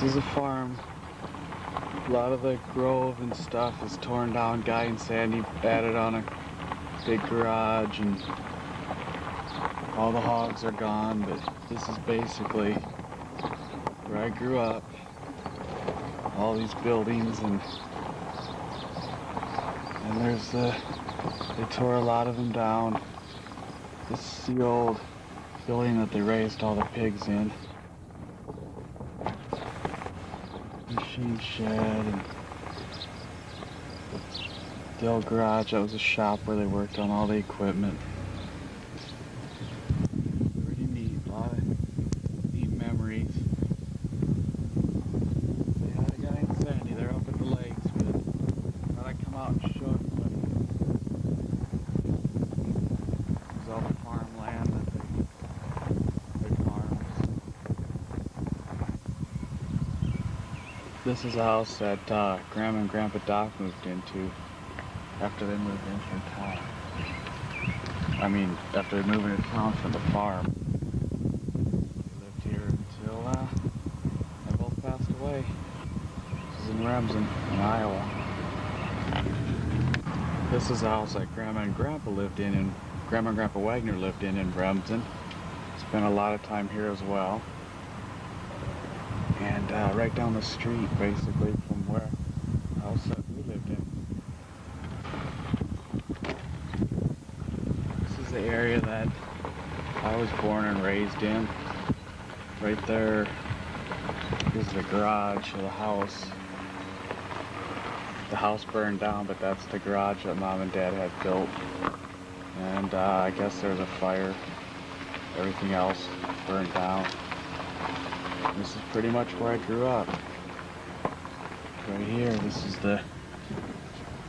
is a farm. A lot of the grove and stuff is torn down. Guy and Sandy added on a big garage, and all the hogs are gone, but this is basically where I grew up. All these buildings, and there's they tore a lot of them down. This is the old building that they raised all the pigs in. Machine shed, and the old garage, that was a shop where they worked on all the equipment. Pretty neat, a lot of neat memories. Say hi to Guy and Sandy, they're up at the lakes, but I thought I'd come out and show everybody. There's all the farmland that they farmed. This is a house that Grandma and Grandpa Doc moved into after they moved in from town. I mean, after they moved into town from the farm. They lived here until they both passed away. This is in Remsen, in Iowa. This is a house that Grandma and Grandpa lived in, and Grandma and Grandpa Wagner lived in Remsen. Spent a lot of time here as well. And right down the street, basically, from where the house that we lived in. This is the area that I was born and raised in. Right there is the garage of the house. The house burned down, but that's the garage that Mom and Dad had built. And I guess there was a fire. Everything else burned down. This is pretty much where I grew up. Right here, this is the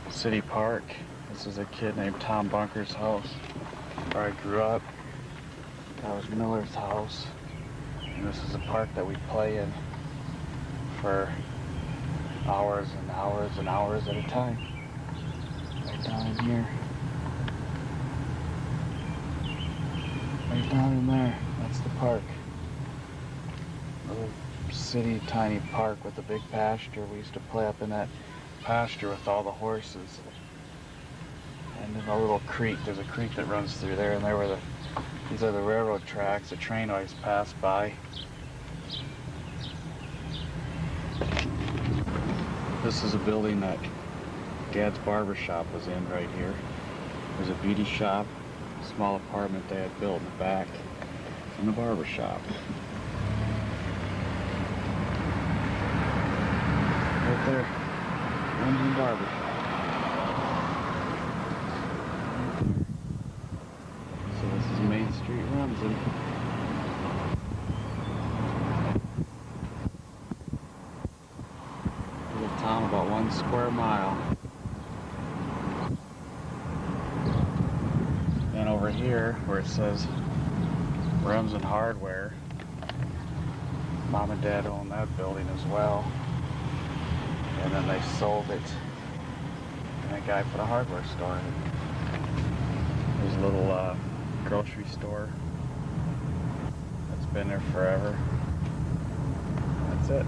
city park. This is a kid named Tom Bunker's house where I grew up. That was Miller's house. And this is a park that we play in for hours and hours and hours at a time. Right down in here. Right down in there, that's the park. Little city, tiny park with a big pasture. We used to play up in that pasture with all the horses. And then a little creek, there's a creek that runs through there, and these are the railroad tracks. The train always passed by. This is a building that Dad's barber shop was in right here. There's a beauty shop, a small apartment they had built in the back, and the barber shop. Right there, Remsen barber shop. So this is Main Street, Remsen. Little town, about 1 square mile. And over here, where it says Remsen Hardware, Mom and Dad own that building as well. And then they sold it, and that guy put a hardware store in it. There's a little grocery store that's been there forever. That's it.